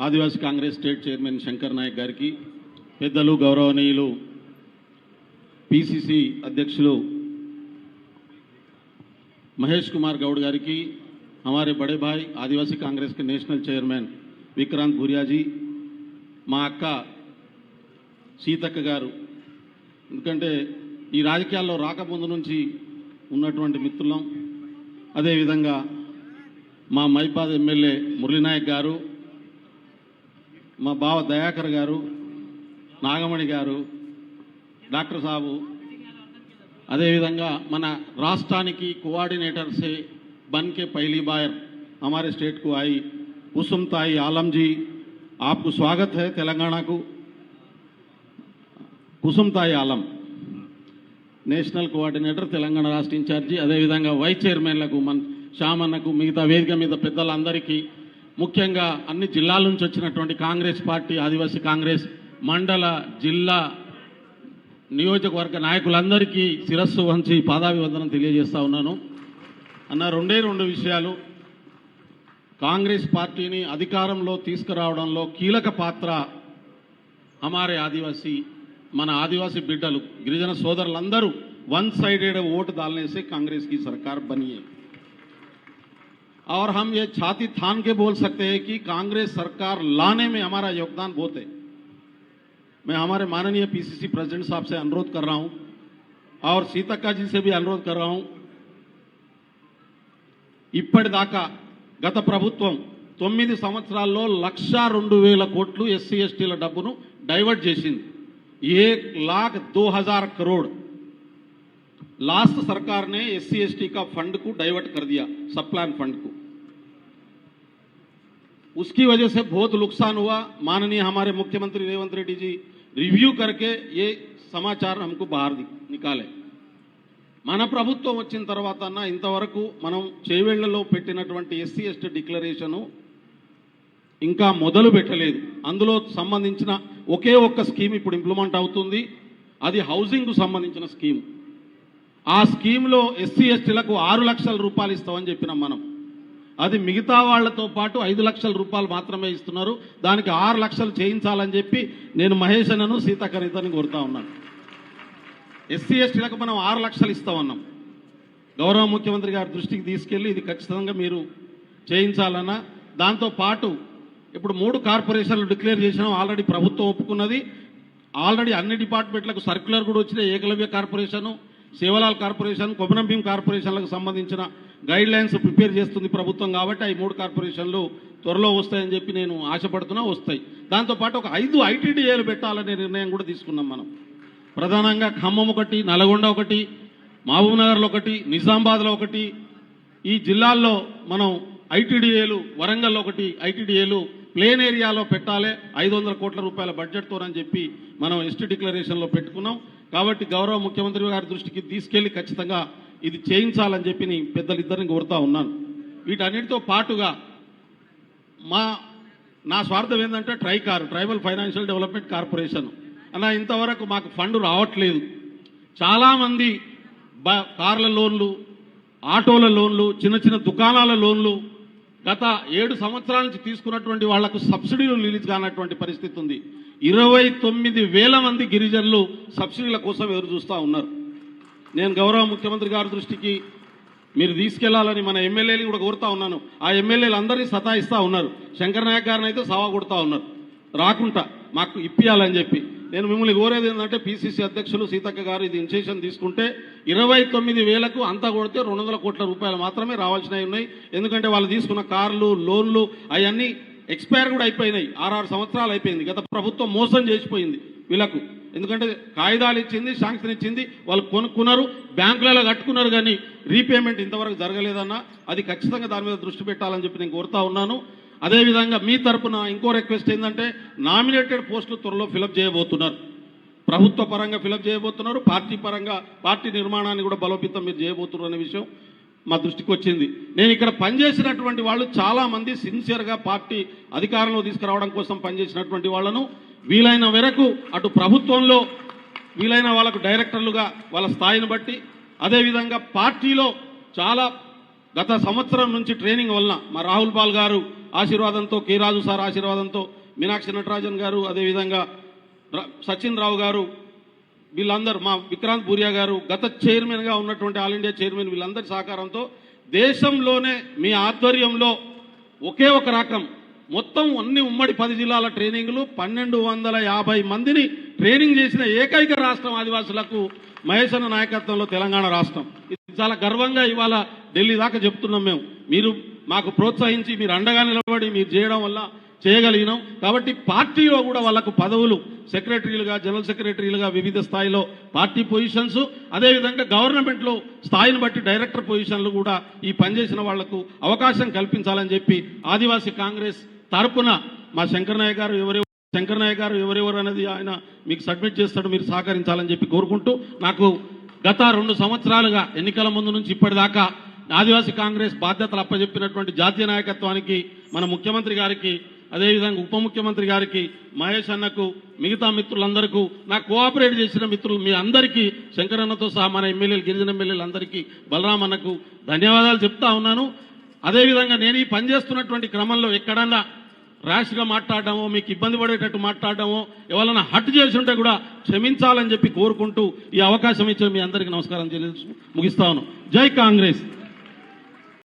ఆదివాసీ Congress state chairman Shankar Naik గారికి, పెద్దలు గౌరవనీయులు పిసిసి అధ్యక్షులు महेश कुमार गौड़ गारी की, हमारे बड़े भाई आदिवासी कांग्रेस के नेशनल चेयरमैन विक्रांत भूरिया जी, మా అక్క సీతక్క గారు, ఎందుకంటే ఈ రాజకీయాల్లో రాకముందు నుంచి ఉన్నటువంటి మిత్రులం. అదేవిధంగా మా మైబాద్ ఎమ్మెల్యే మురళీనాయక్ గారు, మా బావ దయాకర్ గారు, నాగమణి గారు, డాక్టర్ సాబు, अदेविधंगा मन राष्ट्रानी कोआर्डिनेटर से बन के पहली बार हमारे स्टेट को आई कुसुमताई आलम जी, आपको स्वागत है तेलंगाना को. कुसुमताई आलम नेशनल कोआर्डिनेटर तेलंगाना राष्ट्र इंचार्जी, अदेविधंगा వైస్ చైర్మన్లకు మన శామన్నకు, మిగతా వేదిక మీద పెద్దలందరికీ, ముఖ్యంగా అన్ని జిల్లాల నుంచి వచ్చినటువంటి కాంగ్రెస్ పార్టీ, ఆదివాసీ కాంగ్రెస్ మండల, జిల్లా, నియోజకవర్గ నాయకులందరికీ శిరస్సు వంచి పాదాభివందనం తెలియజేస్తా ఉన్నాను. అన్న రెండు విషయాలు. కాంగ్రెస్ పార్టీని అధికారంలో తీసుకురావడంలో కీలక పాత్ర हमारे आदिवासी మన ఆదివాసీ బిడ్డలు, గిరిజన సోదరులందరూ वन साइडेड वोट डालने से कांग्रेस की सरकार बनी है. और हम ये छाती थान के बोल सकते हैं कि कांग्रेस सरकार लाने में हमारा योगदान बहुत है. मैं हमारे माननीय पीसीसी प्रेसिडेंट साहब से अनुरोध कर रहा हूं और सीतक्का जी से भी अनुरोध कर रहा हूं. ఇప్పటిదాకా గత ప్రభుత్వం 9 సంవత్సరాల్లో 1,02,000 కోట్లు ఎస్సీ ఎస్టీల డబ్బును డైవర్ట్ చేసింది. 1,02,000 करोड़ लास्ट सरकार ने एससी एसटी का फंड को डाइवर्ट कर दिया, सब प्लान फंड को. उसकी वजह से बहुत नुकसान हुआ. माननीय हमारे मुख्यमंत्री रेवंत रेड्डी जी रिव्यू करके ये समाचार हमको बाहर निकाले. మన ప్రభుత్వం వచ్చిన తర్వాత ఇంతవరకు మనం చేవేళ్లలో పెట్టినటువంటి ఎస్సీ ఎస్టీ డిక్లరేషన్ ఇంకా మొదలు పెట్టలేదు. అందులో సంబంధించిన ఒకే ఒక్క స్కీమ్ ఇప్పుడు ఇంప్లిమెంట్ అవుతుంది. అది హౌసింగ్ కు సంబంధించిన స్కీమ్. ఆ స్కీమ్లో ఎస్సీ ఎస్టీలకు 6 లక్షల రూపాయలు ఇస్తామని చెప్పినాం మనం. అది మిగతా వాళ్లతో పాటు 5 లక్షల రూపాయలు మాత్రమే ఇస్తున్నారు. దానికి 6 లక్షలు చేయించాలని చెప్పి నేను మహేష్ అన్నను సీతాకరితని కోరుతా ఉన్నాను. ఎస్సీ ఎస్టీలకు మనం 6 లక్షలు ఇస్తామన్నాం. గౌరవ ముఖ్యమంత్రి గారి దృష్టికి తీసుకెళ్లి ఇది ఖచ్చితంగా మీరు చేయించాలన్నా. దాంతో పాటు ఇప్పుడు 3 కార్పొరేషన్లు డిక్లేర్ చేసినాం. ఆల్రెడీ ప్రభుత్వం ఒప్పుకున్నది. ఆల్రెడీ అన్ని డిపార్ట్మెంట్లకు సర్క్యులర్ కూడా వచ్చిన ఏకలవ్య కార్పొరేషన్, సేవలాల్ కార్పొరేషన్, కొమరంభీం కార్పొరేషన్లకు సంబంధించిన గైడ్ లైన్స్ ప్రిపేర్ చేస్తుంది ప్రభుత్వం. కాబట్టి ఈ 3 కార్పొరేషన్లు త్వరలో వస్తాయని చెప్పి నేను ఆశపడుతున్నా, వస్తాయి. దాంతోపాటు ఒక 5 ఐటీడీఏలు పెట్టాలనే నిర్ణయం కూడా తీసుకున్నాం మనం. ప్రధానంగా ఖమ్మం ఒకటి, నల్గొండ ఒకటి, మహబూబ్నగర్లో ఒకటి, నిజామాబాద్లో ఒకటి, ఈ జిల్లాల్లో మనం ఐటీడీఏలు, వరంగల్లో ఒకటి ఐటీడీఏలు ప్లేన్ ఏరియాలో పెట్టాలి. 500 కోట్ల రూపాయల బడ్జెట్తోనని చెప్పి మనం ఎస్టీ డిక్లరేషన్లో పెట్టుకున్నాం. కాబట్టి గౌరవ ముఖ్యమంత్రి గారి దృష్టికి తీసుకెళ్లి ఖచ్చితంగా ఇది చేయించాలని చెప్పి పెద్దలిద్దరిని కోరుతా ఉన్నాను. వీటన్నిటితో పాటుగా నా స్వార్థం ఏంటంటే ట్రైబల్ ఫైనాన్షియల్ డెవలప్మెంట్ కార్పొరేషన్ అలా ఇంతవరకు మాకు ఫండ్ రావట్లేదు. చాలామంది కార్ల లోన్లు, ఆటోల లోన్లు, చిన్న చిన్న దుకాణాల లోన్లు గత 7 సంవత్సరాల నుంచి తీసుకున్నటువంటి వాళ్లకు సబ్సిడీలు రిలీజ్ కానటువంటి పరిస్థితి ఉంది. 29,000 మంది గిరిజనులు సబ్సిడీల కోసం ఎదురు చూస్తూ ఉన్నారు. నేను గౌరవ ముఖ్యమంత్రి గారి దృష్టికి మీరు తీసుకెళ్లాలని మన ఎమ్మెల్యేని కూడా కోరుతా ఉన్నాను. ఆ ఎమ్మెల్యేలు అందరినీ సతాయిస్తూ ఉన్నారు. శంకర్ నాయక్ గారిని అయితే సవా కొడుతూ ఉన్నారు రాకుండా మాకు ఇప్పియాలని చెప్పి. నేను మిమ్మల్ని కోరేది ఏంటంటే పీసీసీ అధ్యక్షులు సీతక్క గారు ఇది ఇనిషియేషన్ తీసుకుంటే 29,000కు అంతా కొడితే 200 కోట్ల రూపాయలు మాత్రమే రావాల్సినవి ఉన్నాయి. ఎందుకంటే వాళ్ళు తీసుకున్న కార్లు, లోన్లు అవన్నీ ఎక్స్పైర్ కూడా అయిపోయినాయి. 6 సంవత్సరాలు అయిపోయింది. గత ప్రభుత్వం మోసం చేసిపోయింది వీళ్ళకు. ఎందుకంటే కాగితాలు ఇచ్చింది, శాంక్షన్ ఇచ్చింది, వాళ్ళు కొనుక్కున్నారు, బ్యాంకులలో కట్టుకున్నారు, కానీ రీపేమెంట్ ఇంతవరకు జరగలేదన్నా. అది ఖచ్చితంగా దాని మీద దృష్టి పెట్టాలని చెప్పి నేను కోరుతా ఉన్నాను. అదేవిధంగా మీ తరపున ఇంకో రిక్వెస్ట్ ఏంటంటే నామినేటెడ్ పోస్టులు త్వరలో ఫిలప్ చేయబోతున్నారు. ప్రభుత్వ పరంగా ఫిలప్ చేయబోతున్నారు. పార్టీ పరంగా పార్టీ నిర్మాణాన్ని కూడా బలోపేతం మీరు చేయబోతున్నారు అనే విషయం మా దృష్టికి వచ్చింది. నేను ఇక్కడ పనిచేసినటువంటి వాళ్ళు చాలా మంది సిన్సియర్గా పార్టీ అధికారంలో తీసుకురావడం కోసం పనిచేసినటువంటి వాళ్ళను వీలైన మేరకు అటు ప్రభుత్వంలో వీలైన వాళ్ళకు డైరెక్టర్లుగా వాళ్ళ స్థాయిని బట్టి, అదేవిధంగా పార్టీలో చాలా గత సంవత్సరం నుంచి ట్రైనింగ్ వలన మా రాహుల్ పాల్ గారు ఆశీర్వాదంతో, కె రాజు సార్ ఆశీర్వాదంతో, మీనాక్షి నటరాజన్ గారు, అదేవిధంగా సచిన్ రావు గారు, వీళ్ళందరూ, మా విక్రాంత్ బూరియా గారు, గత చైర్మన్గా ఉన్నటువంటి ఆల్ ఇండియా చైర్మన్, వీళ్ళందరి సహకారంతో దేశంలోనే మీ ఆధ్వర్యంలో ఒకే ఒక రకం మొత్తం అన్ని ఉమ్మడి 10 జిల్లాల ట్రైనింగ్లు 1250 మందిని ట్రైనింగ్ చేసిన ఏకైక రాష్ట్రం ఆదివాసులకు మహేష్ అన్న నాయకత్వంలో తెలంగాణ రాష్ట్రం. ఇది చాలా గర్వంగా ఇవాళ ఢిల్లీ దాకా చెప్తున్నాం మేము. మీరు మాకు ప్రోత్సహించి, మీరు అండగా నిలబడి మీరు చేయడం వల్ల చేయగలిగినాం. కాబట్టి పార్టీలో కూడా వాళ్ళకు పదవులు, సెక్రటరీలుగా, జనరల్ సెక్రటరీలుగా వివిధ స్థాయిలో పార్టీ పొజిషన్స్, అదేవిధంగా గవర్నమెంట్లో స్థాయిని బట్టి డైరెక్టర్ పొజిషన్లు కూడా ఈ పనిచేసిన వాళ్లకు అవకాశం కల్పించాలని చెప్పి ఆదివాసీ కాంగ్రెస్ తరపున మా శంకర్ నాయక్ గారు ఎవరెవరు అనేది ఆయన మీకు సబ్మిట్ చేస్తాడు, మీరు సహకరించాలని చెప్పి కోరుకుంటూ, నాకు గత 2 సంవత్సరాలుగా ఎన్నికల ముందు నుంచి ఇప్పటిదాకా ఆదివాసీ కాంగ్రెస్ బాధ్యతలు అప్పచెప్పినటువంటి జాతీయ నాయకత్వానికి, మన ముఖ్యమంత్రి గారికి, అదేవిధంగా ఉప ముఖ్యమంత్రి గారికి, మహేష్ అన్నకు, మిగతా మిత్రులందరికీ, నాకు కోఆపరేట్ చేసిన మిత్రులు మీ అందరికీ, శంకరన్నతో సహా మన ఎమ్మెల్యేలు, గిరిజన ఎమ్మెల్యేలు అందరికీ, బలరాం అన్నకు ధన్యవాదాలు చెప్తా ఉన్నాను. అదేవిధంగా నేను ఈ పనిచేస్తున్నటువంటి క్రమంలో ఎక్కడన్నా ర్యాష్గా మాట్లాడడమో, మీకు ఇబ్బంది పడేటట్టు మాట్లాడడమో, ఎవరైనా హట్ చేసి ఉంటే కూడా క్షమించాలని చెప్పి కోరుకుంటూ ఈ అవకాశం ఇచ్చిన మీ అందరికీ నమస్కారం ముగిస్తాను. జై కాంగ్రెస్.